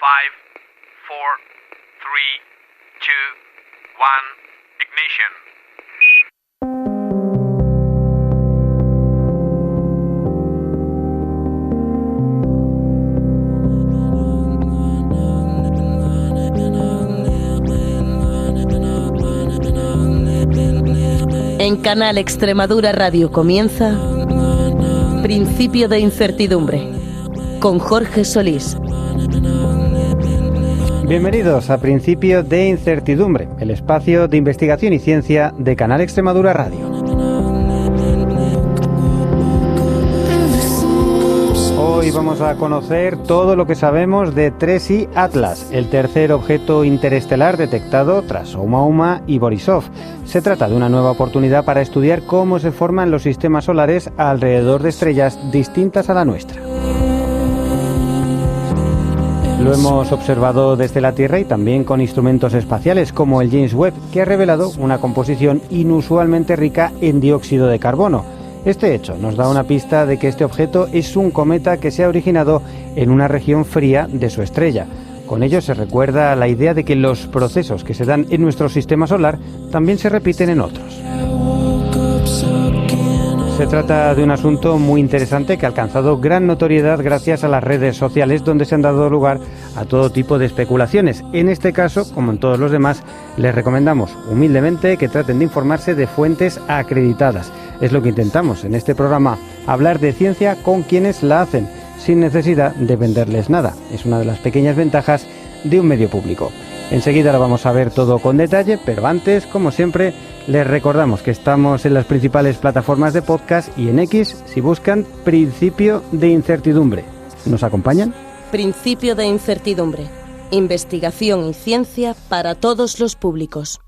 5, 4, 3, 2, 1, ignition. En Canal Extremadura Radio comienza Principio de Incertidumbre, con Jorge Solís. Bienvenidos a Principio de Incertidumbre, el espacio de investigación y ciencia de Canal Extremadura Radio. Hoy vamos a conocer todo lo que sabemos de 3I Atlas, el tercer objeto interestelar detectado tras Oumuamua y Borisov. Se trata de una nueva oportunidad para estudiar cómo se forman los sistemas solares alrededor de estrellas distintas a la nuestra. Lo hemos observado desde la Tierra y también con instrumentos espaciales como el James Webb, que ha revelado una composición inusualmente rica en dióxido de carbono. Este hecho nos da una pista de que este objeto es un cometa que se ha originado en una región fría de su estrella. Con ello se recuerda la idea de que los procesos que se dan en nuestro sistema solar también se repiten en otros. Se trata de un asunto muy interesante que ha alcanzado gran notoriedad gracias a las redes sociales, donde se han dado lugar a todo tipo de especulaciones. En este caso, como en todos los demás, les recomendamos humildemente que traten de informarse de fuentes acreditadas. Es lo que intentamos en este programa, hablar de ciencia con quienes la hacen, sin necesidad de venderles nada. Es una de las pequeñas ventajas de un medio público. Enseguida lo vamos a ver todo con detalle, pero antes, como siempre, les recordamos que estamos en las principales plataformas de podcast y en X si buscan Principio de Incertidumbre. ¿Nos acompañan? Principio de Incertidumbre. Investigación y ciencia para todos los públicos.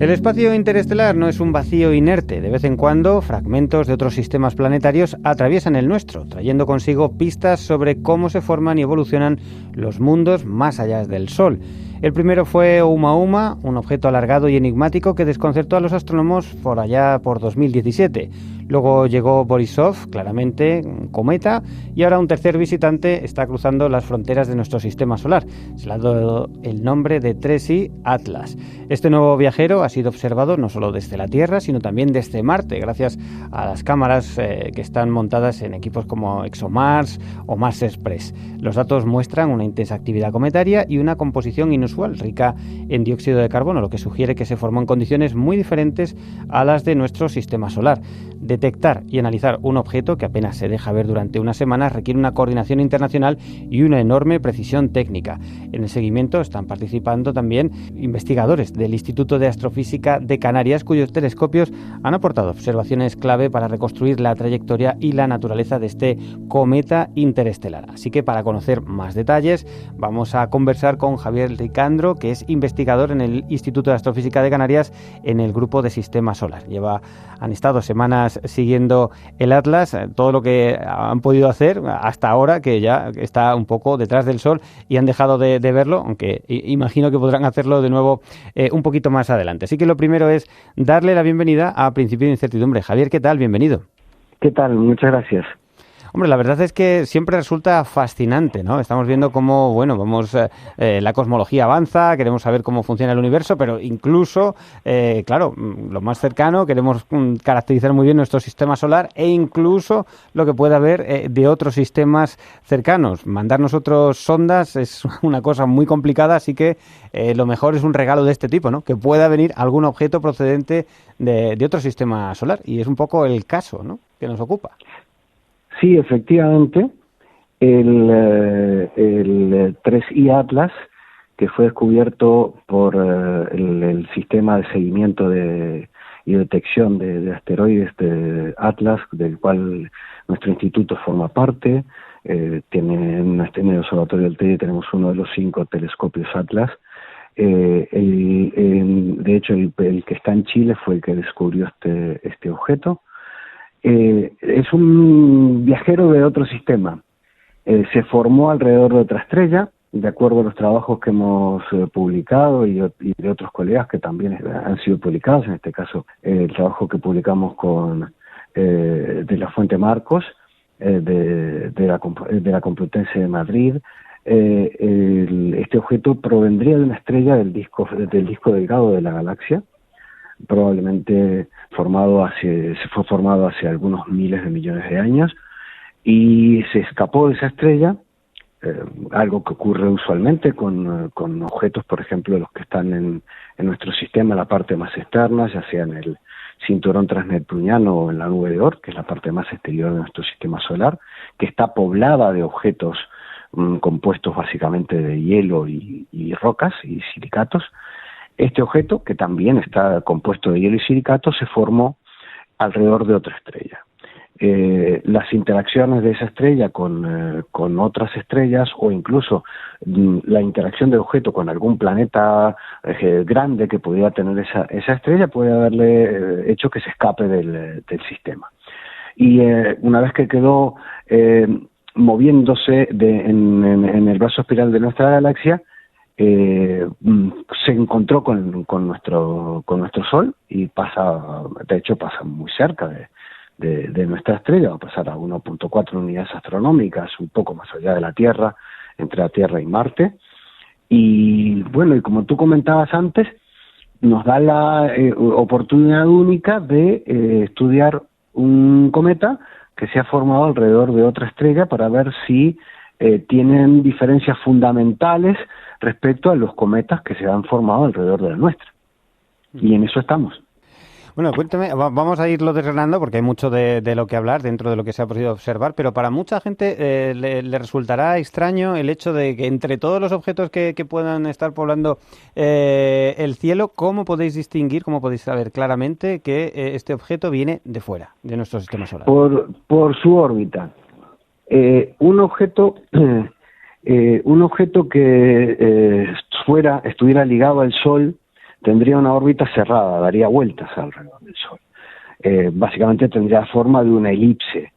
El espacio interestelar no es un vacío inerte. De vez en cuando, fragmentos de otros sistemas planetarios atraviesan el nuestro, trayendo consigo pistas sobre cómo se forman y evolucionan los mundos más allá del Sol. El primero fue Oumuamua, un objeto alargado y enigmático que desconcertó a los astrónomos por allá por 2017. Luego llegó Borisov, claramente un cometa, y ahora un tercer visitante está cruzando las fronteras de nuestro sistema solar. Se le ha dado el nombre de 3I Atlas. Este nuevo viajero ha sido observado no solo desde la Tierra, sino también desde Marte, gracias a las cámaras que están montadas en equipos como ExoMars o Mars Express. Los datos muestran una intensa actividad cometaria y una composición inusual, rica en dióxido de carbono, lo que sugiere que se formó en condiciones muy diferentes a las de nuestro sistema solar. Detectar y analizar un objeto que apenas se deja ver durante unas semanas requiere una coordinación internacional y una enorme precisión técnica. En el seguimiento están participando también investigadores del Instituto de Astrofísica de Canarias, cuyos telescopios han aportado observaciones clave para reconstruir la trayectoria y la naturaleza de este cometa interestelar. Así que para conocer más detalles vamos a conversar con Javier Ricandro, que es investigador en el Instituto de Astrofísica de Canarias en el grupo de Sistema Solar. Han estado semanas siguiendo el Atlas, todo lo que han podido hacer hasta ahora, que ya está un poco detrás del Sol y han dejado de verlo, aunque imagino que podrán hacerlo de nuevo un poquito más adelante. Así que lo primero es darle la bienvenida a Principio de Incertidumbre. Javier, ¿qué tal? Bienvenido. ¿Qué tal? Muchas gracias. Hombre, la verdad es que siempre resulta fascinante, ¿no? Estamos viendo cómo, la cosmología avanza, queremos saber cómo funciona el universo, pero incluso, claro, lo más cercano, queremos caracterizar muy bien nuestro sistema solar e incluso lo que pueda haber de otros sistemas cercanos. Mandar nosotros sondas es una cosa muy complicada, así que lo mejor es un regalo de este tipo, ¿no? Que pueda venir algún objeto procedente de otro sistema solar, y es un poco el caso, ¿no?, que nos ocupa. Sí, efectivamente, el 3I Atlas, que fue descubierto por el sistema de seguimiento y detección de asteroides de Atlas, del cual nuestro instituto forma parte. En el observatorio del TED tenemos uno de los 5 telescopios Atlas. De hecho, el que está en Chile fue el que descubrió este objeto. Es un viajero de otro sistema. Se formó alrededor de otra estrella, de acuerdo a los trabajos que hemos publicado y de otros colegas que también han sido publicados, en este caso el trabajo que publicamos de la Fuente Marcos, de la Complutense de Madrid, este objeto provendría de una estrella del disco delgado de la galaxia, probablemente se fue formado hace algunos miles de millones de años, y se escapó de esa estrella, algo que ocurre usualmente con objetos, por ejemplo, los que están en nuestro sistema, la parte más externa, ya sea en el cinturón transneptuniano o en la nube de Oort, que es la parte más exterior de nuestro sistema solar, que está poblada de objetos compuestos básicamente de hielo y rocas y silicatos. Este objeto, que también está compuesto de hielo y silicatos, se formó alrededor de otra estrella. Las interacciones de esa estrella con otras estrellas, o incluso la interacción del objeto con algún planeta grande que pudiera tener esa estrella, puede haberle hecho que se escape del sistema. Y una vez que quedó moviéndose en el brazo espiral de nuestra galaxia, se encontró con nuestro Sol y pasa muy cerca de nuestra estrella, va a pasar a 1.4 unidades astronómicas, un poco más allá de la Tierra, entre la Tierra y Marte. Y bueno, y como tú comentabas antes, nos da la oportunidad única de estudiar un cometa que se ha formado alrededor de otra estrella para ver si tienen diferencias fundamentales respecto a los cometas que se han formado alrededor de la nuestra. Y en eso estamos. Bueno, cuéntame, vamos a irlo desgranando porque hay mucho de lo que hablar dentro de lo que se ha podido observar, pero para mucha gente le resultará extraño el hecho de que entre todos los objetos que puedan estar poblando el cielo, ¿cómo podéis distinguir, cómo podéis saber claramente que este objeto viene de fuera, de nuestro sistema solar? Por su órbita. Un objeto que estuviera ligado al Sol tendría una órbita cerrada, daría vueltas alrededor del Sol. Básicamente tendría forma de una elipse,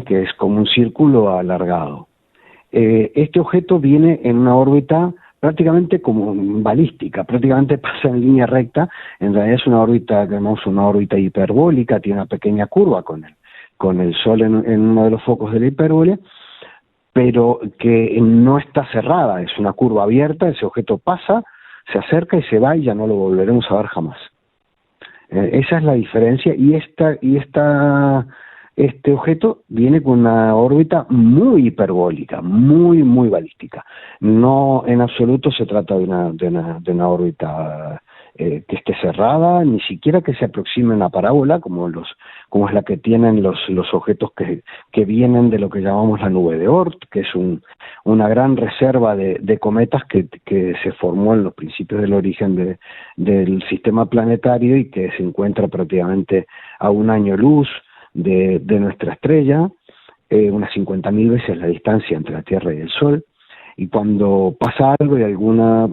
que es como un círculo alargado. Este objeto viene en una órbita prácticamente como balística, prácticamente pasa en línea recta. En realidad es una órbita que llamamos una órbita hiperbólica, tiene una pequeña curva con el Sol en uno de los focos de la hipérbole, pero que no está cerrada, es una curva abierta. Ese objeto pasa, se acerca y se va y ya no lo volveremos a ver jamás. Esa es la diferencia, y este objeto viene con una órbita muy hiperbólica, muy, muy balística. No en absoluto se trata de una órbita que esté cerrada, ni siquiera que se aproxime a una parábola como es la que tienen los objetos que vienen de lo que llamamos la nube de Oort, que es una gran reserva de cometas que se formó en los principios del origen del sistema planetario y que se encuentra prácticamente a un año luz de nuestra estrella, unas 50.000 veces la distancia entre la Tierra y el Sol. Y cuando pasa algo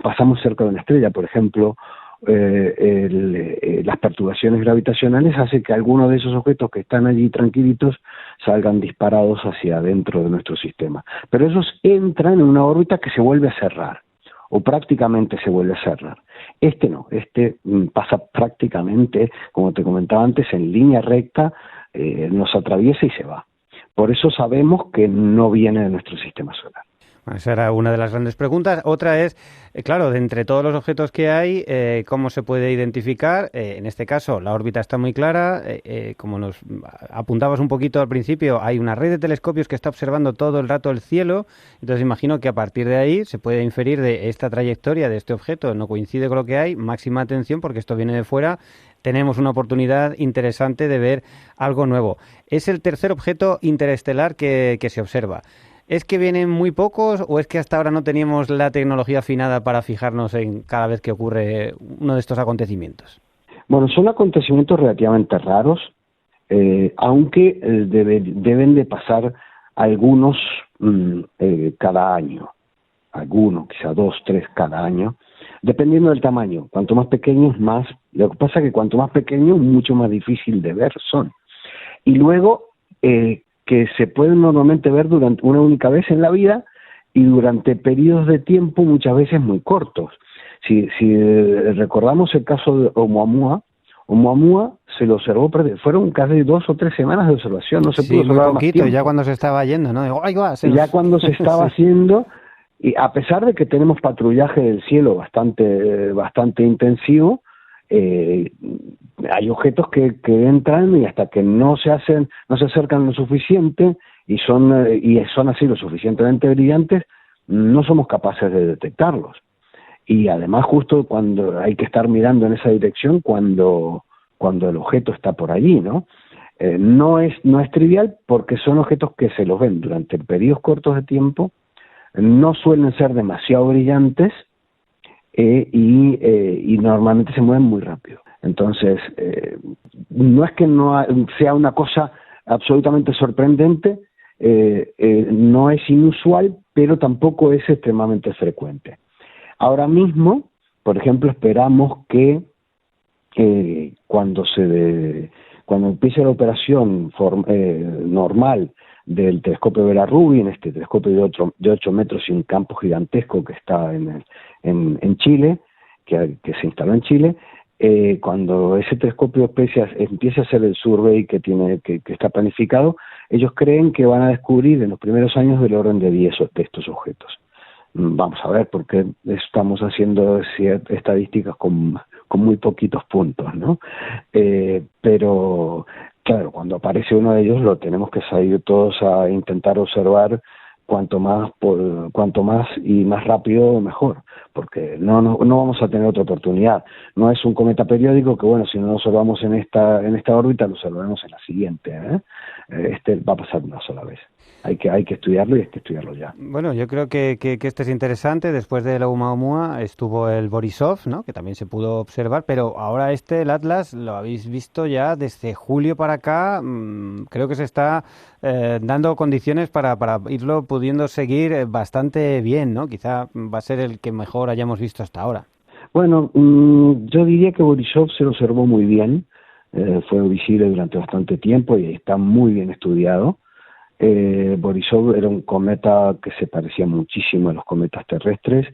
pasamos cerca de una estrella, por ejemplo, las perturbaciones gravitacionales hacen que algunos de esos objetos que están allí tranquilitos salgan disparados hacia adentro de nuestro sistema. Pero esos entran en una órbita que se vuelve a cerrar, o prácticamente se vuelve a cerrar. Este no, pasa prácticamente, como te comentaba antes, en línea recta, nos atraviesa y se va. Por eso sabemos que no viene de nuestro sistema solar. Esa era una de las grandes preguntas. Otra es, claro, de entre todos los objetos que hay, ¿cómo se puede identificar? En este caso, la órbita está muy clara. Como nos apuntabas un poquito al principio, hay una red de telescopios que está observando todo el rato el cielo. Entonces, imagino que a partir de ahí se puede inferir de esta trayectoria de este objeto. No coincide con lo que hay. Máxima atención porque esto viene de fuera. Tenemos una oportunidad interesante de ver algo nuevo. Es el tercer objeto interestelar que se observa. ¿Es que vienen muy pocos o es que hasta ahora no teníamos la tecnología afinada para fijarnos en cada vez que ocurre uno de estos acontecimientos? Bueno, son acontecimientos relativamente raros, aunque deben de pasar algunos cada año, algunos, quizá 2, 3 cada año, dependiendo del tamaño. Cuanto más pequeños, más. Lo que pasa es que cuanto más pequeños, mucho más difícil de ver son. Y luego, que se pueden normalmente ver durante una única vez en la vida, y durante periodos de tiempo muchas veces muy cortos. Si recordamos el caso de Oumuamua se lo observó, fueron casi 2 o 3 semanas de observación, no se pudo observar muy poquito, más tiempo. ya cuando se estaba yendo, ¿no? Digo, ¡ay, va! Ya cuando se estaba haciendo, y a pesar de que tenemos patrullaje del cielo bastante intensivo, hay objetos que entran y hasta que no se acercan lo suficiente y son así lo suficientemente brillantes, no somos capaces de detectarlos. Y además justo cuando hay que estar mirando en esa dirección cuando el objeto está por allí, ¿no? No es trivial porque son objetos que se los ven durante periodos cortos de tiempo, no suelen ser demasiado brillantes y normalmente se mueven muy rápido. Entonces, no es que sea una cosa absolutamente sorprendente, no es inusual, pero tampoco es extremadamente frecuente. Ahora mismo, por ejemplo, esperamos que cuando empiece la operación normal del telescopio Vera Rubin, este telescopio de 8 metros y un campo gigantesco que está en Chile, que se instaló en Chile, cuando ese telescopio empiece a hacer el survey que está planificado, ellos creen que van a descubrir en los primeros años del orden de 10 de estos objetos. Vamos a ver, porque estamos haciendo estadísticas con muy poquitos puntos, ¿no? Pero, claro, cuando aparece uno de ellos lo tenemos que salir todos a intentar observar cuanto más y más rápido mejor, porque no vamos a tener otra oportunidad. No es un cometa periódico que, bueno, si no lo observamos en esta órbita, lo observaremos en la siguiente, ¿eh? Este va a pasar una sola vez. Hay que estudiarlo y hay que estudiarlo ya. Bueno, yo creo que este es interesante. Después de la Oumuamua estuvo el Borisov, ¿no? Que también se pudo observar, pero ahora el Atlas, lo habéis visto ya desde julio para acá. Creo que se está dando condiciones para irlo pudiendo seguir bastante bien, ¿no? Quizá va a ser el que mejor hayamos visto hasta ahora. Bueno, yo diría que Borisov se lo observó muy bien. Fue visible durante bastante tiempo y está muy bien estudiado. Borisov era un cometa que se parecía muchísimo a los cometas terrestres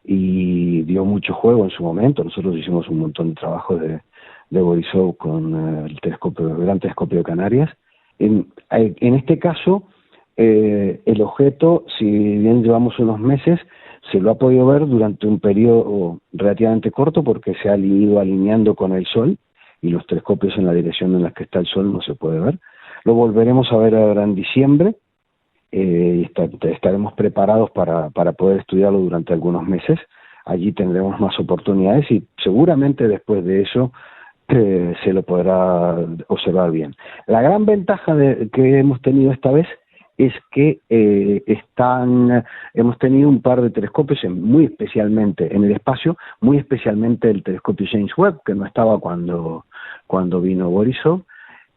y dio mucho juego en su momento. Nosotros hicimos un montón de trabajos de Borisov con el Gran Telescopio de Canarias. En este caso, el objeto, si bien llevamos unos meses, se lo ha podido ver durante un periodo relativamente corto porque se ha ido alineando con el Sol y los telescopios en la dirección en la que está el Sol no se puede ver. Lo volveremos a ver ahora en diciembre y estaremos preparados para poder estudiarlo durante algunos meses. Allí tendremos más oportunidades y seguramente después de eso se lo podrá observar bien. La gran ventaja que hemos tenido esta vez es que hemos tenido un par de telescopios, muy especialmente en el espacio, muy especialmente el telescopio James Webb, que no estaba cuando vino Borisov,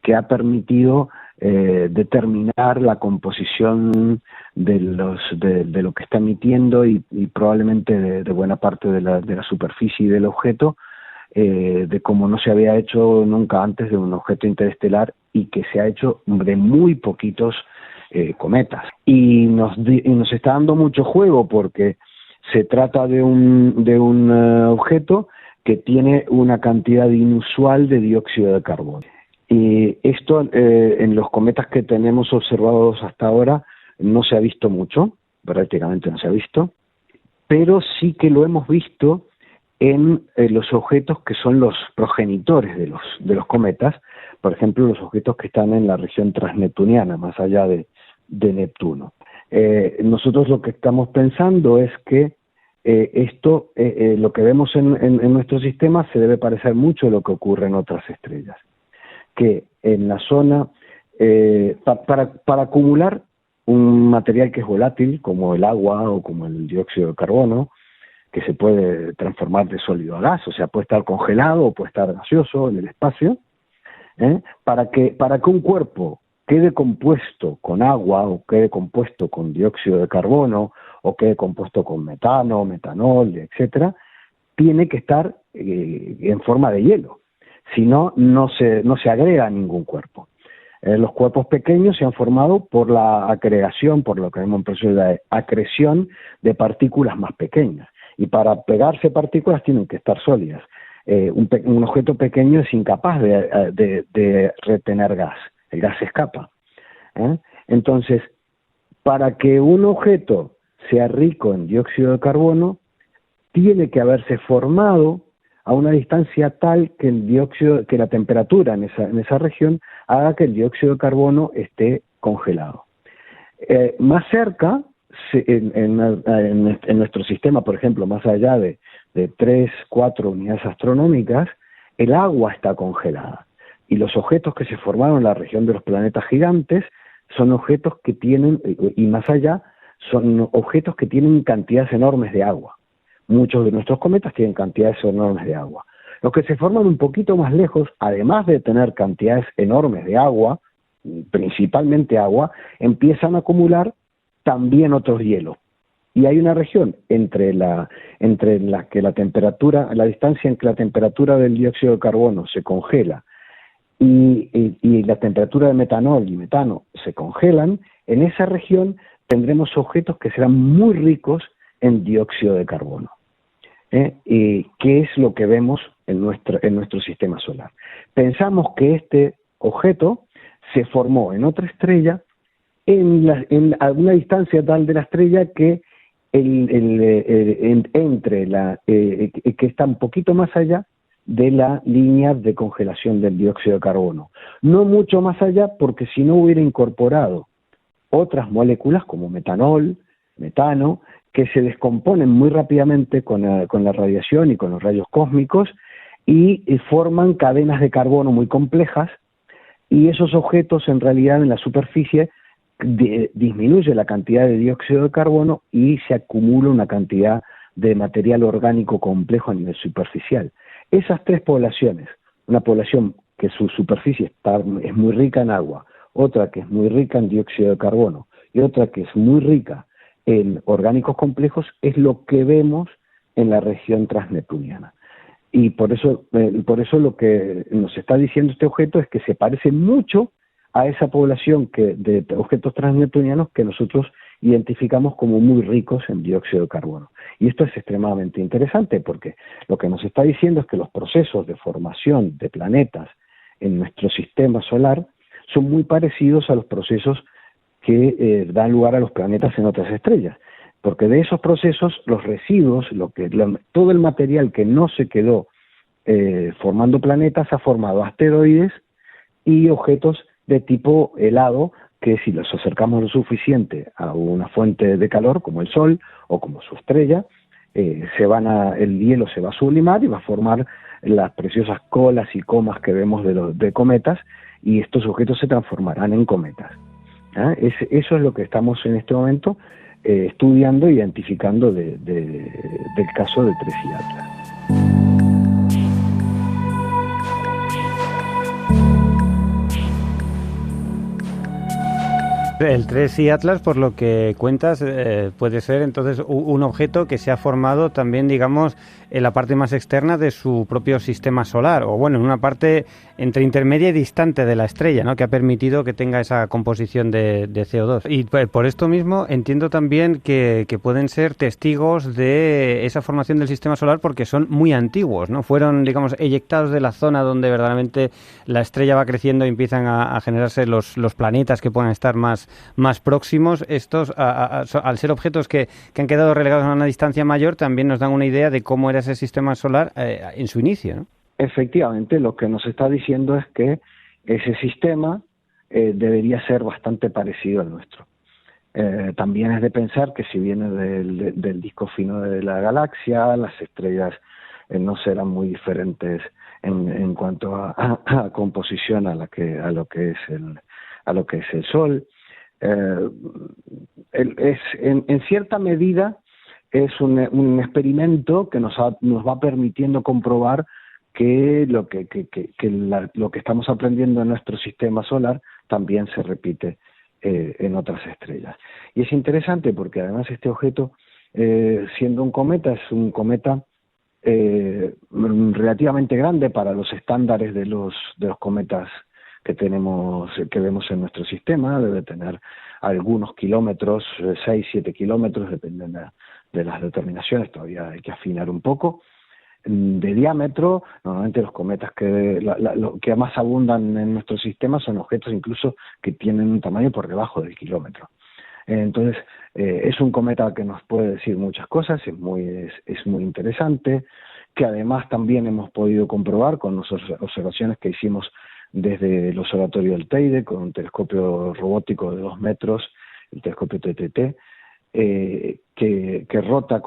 que ha permitido determinar la composición de lo que está emitiendo y probablemente de buena parte de la superficie del objeto, de como no se había hecho nunca antes de un objeto interestelar y que se ha hecho de muy poquitos cometas. Y nos está dando mucho juego porque se trata de un objeto que tiene una cantidad inusual de dióxido de carbono. Y esto en los cometas que tenemos observados hasta ahora no se ha visto mucho, prácticamente no se ha visto, pero sí que lo hemos visto en los objetos que son los progenitores de los cometas, por ejemplo los objetos que están en la región transneptuniana, más allá de Neptuno. Nosotros lo que estamos pensando es que lo que vemos en nuestro sistema se debe parecer mucho a lo que ocurre en otras estrellas, que en la zona, para acumular un material que es volátil, como el agua o como el dióxido de carbono, que se puede transformar de sólido a gas, o sea, puede estar congelado o puede estar gaseoso en el espacio, para que un cuerpo quede compuesto con agua o quede compuesto con dióxido de carbono o quede compuesto con metano, metanol, etcétera, tiene que estar en forma de hielo. Si no, no se agrega a ningún cuerpo. Los cuerpos pequeños se han formado por la agregación, por lo que llamamos un proceso de acreción de partículas más pequeñas. Y para pegarse partículas tienen que estar sólidas. Un objeto pequeño es incapaz de retener gas. El gas se escapa. Entonces, para que un objeto sea rico en dióxido de carbono, tiene que haberse formado a una distancia tal que la temperatura en esa región haga que el dióxido de carbono esté congelado. Más cerca, en nuestro sistema, por ejemplo, más allá de 3, 4 unidades astronómicas, el agua está congelada. Y los objetos que se formaron en la región de los planetas gigantes son objetos que tienen, y más allá, son objetos que tienen cantidades enormes de agua. Muchos de nuestros cometas tienen cantidades enormes de agua. Los que se forman un poquito más lejos, además de tener cantidades enormes de agua, principalmente agua, empiezan a acumular también otros hielos. Y hay una región entre la distancia en que la temperatura del dióxido de carbono se congela y la temperatura de metanol y metano se congelan. En esa región tendremos objetos que serán muy ricos en dióxido de carbono, y que es lo que vemos en nuestro sistema solar. Pensamos que este objeto se formó en otra estrella en alguna distancia tal de la estrella que que está un poquito más allá de la línea de congelación del dióxido de carbono. No mucho más allá, porque si no hubiera incorporado otras moléculas como metanol, metano, que se descomponen muy rápidamente con la radiación y con los rayos cósmicos y forman cadenas de carbono muy complejas, y esos objetos en realidad en la superficie disminuye la cantidad de dióxido de carbono y se acumula una cantidad de material orgánico complejo a nivel superficial. Esas tres poblaciones, una población que su superficie es muy rica en agua, otra que es muy rica en dióxido de carbono y otra que es muy rica en orgánicos complejos, es lo que vemos en la región transneptuniana. Y por eso lo que nos está diciendo este objeto es que se parece mucho a esa población de objetos transneptunianos que nosotros identificamos como muy ricos en dióxido de carbono. Y esto es extremadamente interesante porque lo que nos está diciendo es que los procesos de formación de planetas en nuestro sistema solar son muy parecidos a los procesos que dan lugar a los planetas en otras estrellas, porque de esos procesos los residuos, todo el material que no se quedó formando planetas ha formado asteroides y objetos de tipo helado que si los acercamos lo suficiente a una fuente de calor como el Sol o como su estrella, el hielo se va a sublimar y va a formar las preciosas colas y comas que vemos de cometas, y estos objetos se transformarán en cometas. Eso es lo que estamos en este momento estudiando e identificando del caso de 3i Atlas. El 3i Atlas, por lo que cuentas, puede ser entonces un objeto que se ha formado también, digamos, en la parte más externa de su propio sistema solar, o bueno, en una parte entre intermedia y distante de la estrella, ¿no?, que ha permitido que tenga esa composición de CO2. Y por esto mismo entiendo también que pueden ser testigos de esa formación del sistema solar porque son muy antiguos, ¿no? Fueron, digamos, eyectados de la zona donde verdaderamente la estrella va creciendo y empiezan a generarse los planetas que puedan estar más próximos. Estos, al ser objetos que han quedado relegados a una distancia mayor, también nos dan una idea de cómo era ese sistema solar en su inicio, ¿no? Efectivamente, lo que nos está diciendo es que ese sistema debería ser bastante parecido al nuestro. También es de pensar que si viene del disco fino de la galaxia, las estrellas no serán muy diferentes en cuanto a composición a lo que es el Sol. En cierta medida es un experimento que nos va permitiendo comprobar que lo que estamos aprendiendo en nuestro sistema solar también se repite en otras estrellas. Y es interesante porque además este objeto, siendo un cometa, es un cometa relativamente grande para los estándares de los cometas que vemos en nuestro sistema. Debe tener algunos kilómetros, 6, 7 kilómetros, depende de las determinaciones, todavía hay que afinar un poco. De diámetro, normalmente los cometas lo que más abundan en nuestro sistema son objetos incluso que tienen un tamaño por debajo del kilómetro. Entonces, es un cometa que nos puede decir muchas cosas, es muy interesante, que además también hemos podido comprobar con las observaciones que hicimos desde el observatorio del Teide, con un telescopio robótico de 2 metros, el telescopio TTT, que rota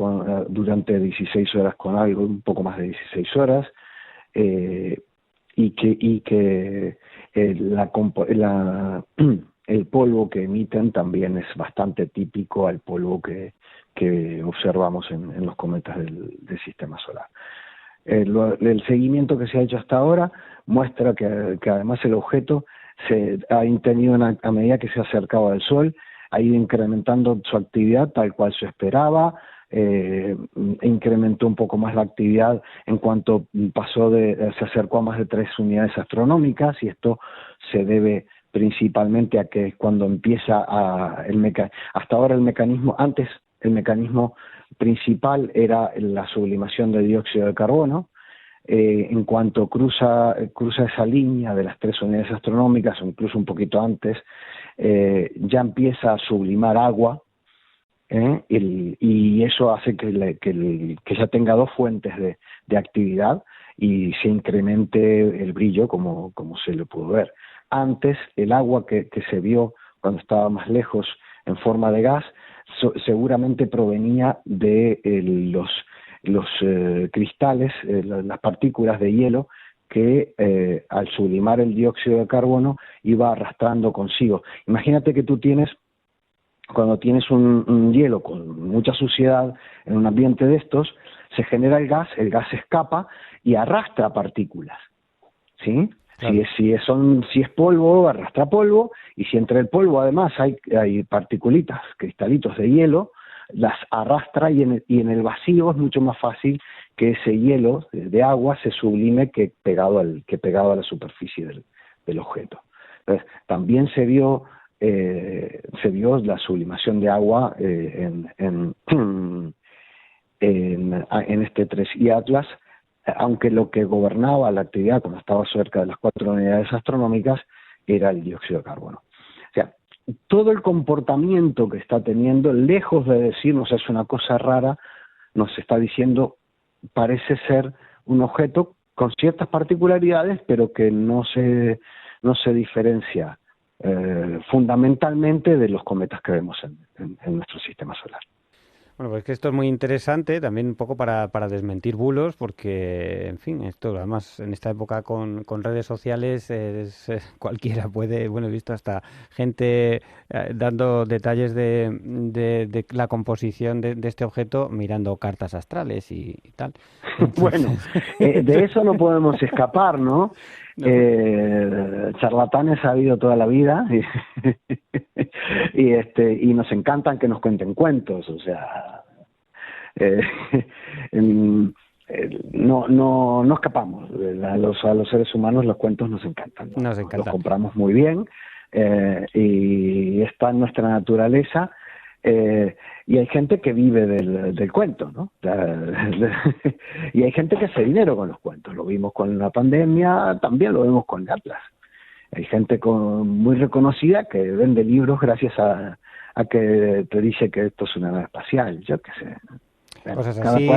durante 16 horas con algo, un poco más de 16 horas, y que el polvo que emiten también es bastante típico al polvo que observamos en los cometas del sistema solar. El seguimiento que se ha hecho hasta ahora muestra que además el objeto ha tenido a medida que se acercaba al Sol, ha ido incrementando su actividad tal cual se esperaba, incrementó un poco más la actividad en cuanto se acercó a más de 3 unidades astronómicas, y esto se debe principalmente a que cuando empieza hasta ahora el mecanismo principal era la sublimación de dióxido de carbono. En cuanto cruza esa línea de las 3 unidades astronómicas, o incluso un poquito antes, ya empieza a sublimar agua, y eso hace que ya tenga 2 fuentes de actividad y se incremente el brillo como se le pudo ver. Antes, el agua que se vio cuando estaba más lejos en forma de gas seguramente provenía de los cristales, las partículas de hielo que al sublimar el dióxido de carbono iba arrastrando consigo. Imagínate que cuando tienes un hielo con mucha suciedad en un ambiente de estos, se genera el gas escapa y arrastra partículas, ¿sí? Claro. Si es polvo, arrastra polvo, y si entre el polvo además hay particulitas, cristalitos de hielo, las arrastra, y en el vacío es mucho más fácil que ese hielo de agua se sublime que pegado a la superficie del objeto. Entonces, también se vio la sublimación de agua en este 3I Atlas, aunque lo que gobernaba la actividad cuando estaba cerca de las 4 unidades astronómicas era el dióxido de carbono. O sea, todo el comportamiento que está teniendo, lejos de decirnos es una cosa rara, nos está diciendo parece ser un objeto con ciertas particularidades, pero que no se diferencia fundamentalmente de los cometas que vemos en nuestro sistema solar. Bueno, pues que esto es muy interesante, también un poco para desmentir bulos, porque, en fin, esto además en esta época con redes sociales cualquiera puede, bueno, he visto hasta gente dando detalles de la composición de este objeto mirando cartas astrales y tal. Entonces... Bueno, de eso no podemos escapar, ¿no? Charlatanes ha habido toda la vida y nos encantan que nos cuenten cuentos, o sea, no escapamos. A los seres humanos los cuentos nos encantan, ¿no? Nos encantan. Los compramos muy bien, y está en nuestra naturaleza. Y hay gente que vive del cuento, ¿no? Y hay gente que hace dinero con los cuentos. Lo vimos con la pandemia, también lo vemos con Atlas. Hay gente muy reconocida que vende libros gracias a que te dice que esto es una nave espacial, yo qué sé. Cosas así.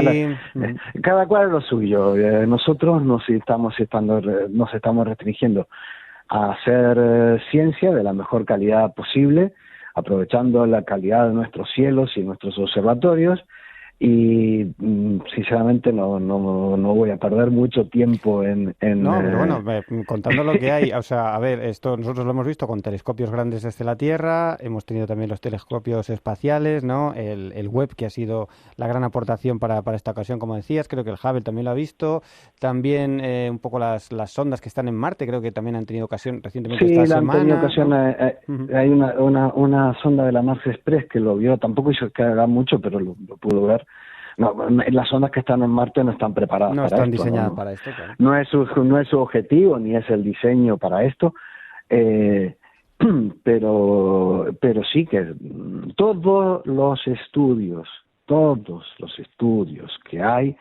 Cada cual lo suyo. Nosotros nos estamos restringiendo a hacer ciencia de la mejor calidad posible, aprovechando la calidad de nuestros cielos y nuestros observatorios, y sinceramente no voy a perder mucho tiempo en No, pero bueno, contando lo que hay, o sea, a ver, esto nosotros lo hemos visto con telescopios grandes desde la Tierra, hemos tenido también los telescopios espaciales, ¿no? El Webb, que ha sido la gran aportación para esta ocasión, como decías, creo que el Hubble también lo ha visto, también un poco las sondas que están en Marte, creo que también han tenido ocasión recientemente esta semana. Sí, han tenido ocasión, ¿no? Hay una sonda de la Mars Express que lo vio, tampoco hizo que haga mucho, pero lo pudo ver. No, las sondas que están en Marte no están preparadas para esto. No están diseñadas para esto, claro. No es su objetivo, ni es el diseño para esto. Pero sí que todos los estudios que hay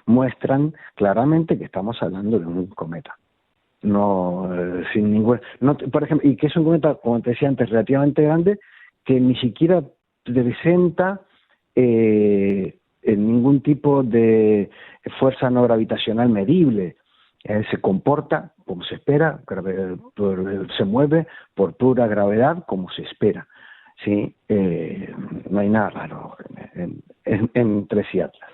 muestran claramente que estamos hablando de un cometa. No, sin ningún, no, por ejemplo, y que es un cometa, como te decía antes, relativamente grande, que ni siquiera presenta ningún tipo de fuerza no gravitacional medible. Se comporta como se espera, se mueve por pura gravedad como se espera. ¿Sí? No hay nada raro en Tres y Atlas.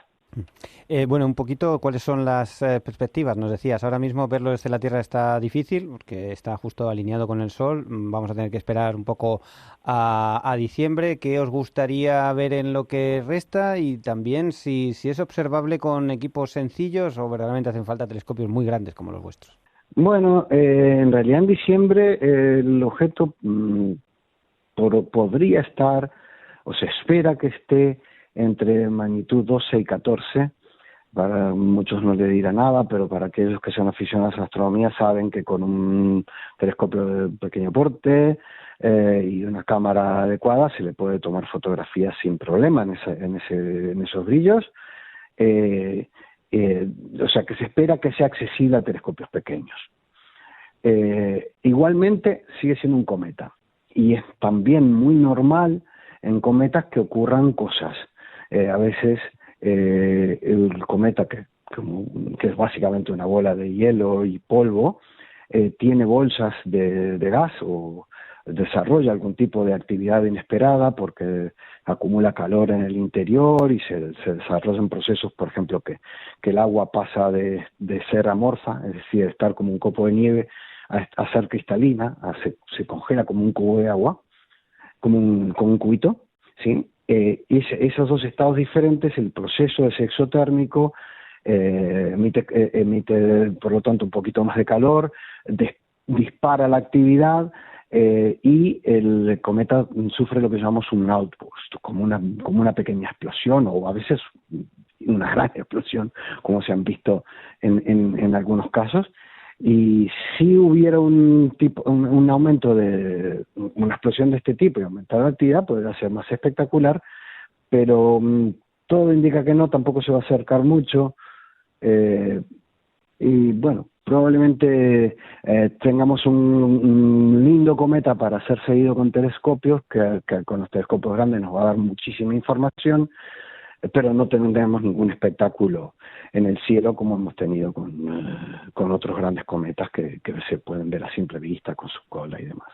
Bueno, un poquito, ¿cuáles son las perspectivas? Nos decías, ahora mismo verlo desde la Tierra está difícil porque está justo alineado con el Sol. Vamos a tener que esperar un poco a diciembre. ¿Qué os gustaría ver en lo que resta? Y también si es observable con equipos sencillos o verdaderamente hacen falta telescopios muy grandes como los vuestros. Bueno, en realidad en diciembre el objeto podría estar, o se espera que esté, entre magnitud 12 y 14. Para muchos no le dirá nada, pero para aquellos que sean aficionados a la astronomía saben que con un telescopio de pequeño porte y una cámara adecuada se le puede tomar fotografías sin problema en esos brillos. O sea que se espera que sea accesible a telescopios pequeños. Igualmente sigue siendo un cometa y es también muy normal en cometas que ocurran cosas. A veces el cometa, que es básicamente una bola de hielo y polvo, tiene bolsas de gas o desarrolla algún tipo de actividad inesperada porque acumula calor en el interior y se desarrollan procesos, por ejemplo, que el agua pasa de ser amorfa, es decir, de estar como un copo de nieve, a ser cristalina, se congela como un cubo de agua, como un cubito, ¿sí? Esos dos estados diferentes, el proceso de sexo térmico emite, por lo tanto, un poquito más de calor, dispara la actividad y el cometa sufre lo que llamamos un outburst, como una pequeña explosión o a veces una gran explosión, como se han visto en algunos casos. Y si hubiera un aumento de una explosión de este tipo y aumentar la actividad, podría ser más espectacular, pero todo indica que no, tampoco se va a acercar mucho. Y bueno, probablemente tengamos un lindo cometa para ser seguido con telescopios, que con los telescopios grandes nos va a dar muchísima información, pero no tendremos ningún espectáculo en el cielo como hemos tenido con otros grandes cometas que se pueden ver a simple vista con su cola y demás.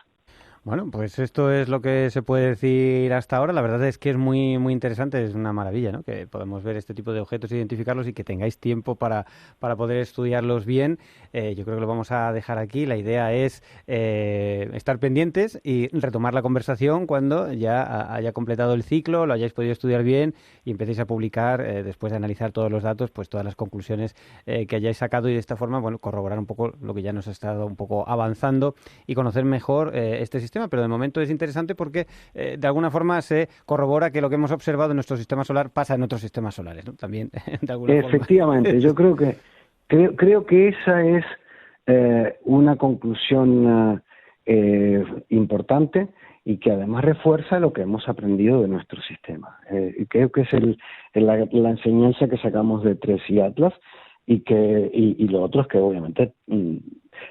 Bueno, pues esto es lo que se puede decir hasta ahora. La verdad es que es muy muy interesante, es una maravilla, ¿no? Que podemos ver este tipo de objetos, identificarlos y que tengáis tiempo para poder estudiarlos bien. Yo creo que lo vamos a dejar aquí. La idea es estar pendientes y retomar la conversación cuando ya haya completado el ciclo, lo hayáis podido estudiar bien y empecéis a publicar, después de analizar todos los datos, pues todas las conclusiones que hayáis sacado y de esta forma, bueno, corroborar un poco lo que ya nos ha estado un poco avanzando y conocer mejor este sistema. Pero de momento es interesante porque de alguna forma se corrobora que lo que hemos observado en nuestro sistema solar pasa en otros sistemas solares, ¿no? También, de alguna forma. Efectivamente, yo creo que esa es una conclusión importante y que además refuerza lo que hemos aprendido de nuestro sistema. Creo que es la enseñanza que sacamos de Tres y Atlas y lo otro es que obviamente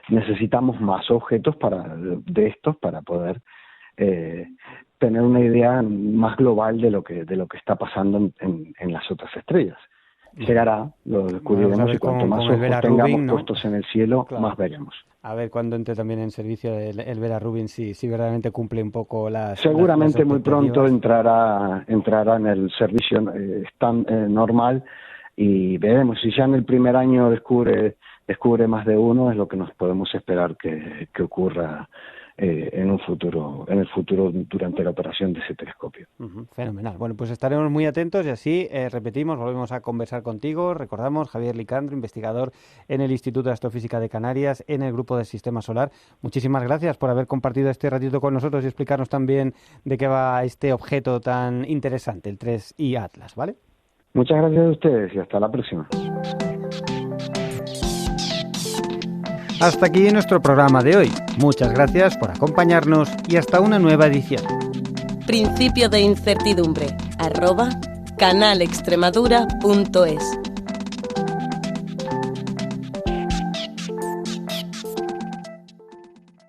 necesitamos más objetos de estos para poder tener una idea más global de lo que está pasando en las otras estrellas. Llegará, lo descubriremos y cuanto más ojos tengamos puestos en el cielo, claro, más veremos. A ver cuándo entre también en servicio el Vera Rubin, si verdaderamente cumple un poco las... Seguramente muy pronto entrará en el servicio normal y veremos. Si ya en el primer año descubre más de uno, es lo que nos podemos esperar que ocurra en el futuro durante la operación de ese telescopio. Fenomenal. Bueno, pues estaremos muy atentos y así repetimos, volvemos a conversar contigo. Recordamos, Javier Licandro, investigador en el Instituto de Astrofísica de Canarias, en el Grupo del Sistema Solar. Muchísimas gracias por haber compartido este ratito con nosotros y explicarnos también de qué va este objeto tan interesante, el 3I Atlas, ¿vale? Muchas gracias a ustedes y hasta la próxima. Hasta aquí nuestro programa de hoy. Muchas gracias por acompañarnos y hasta una nueva edición. Principio de incertidumbre @canalextremadura.es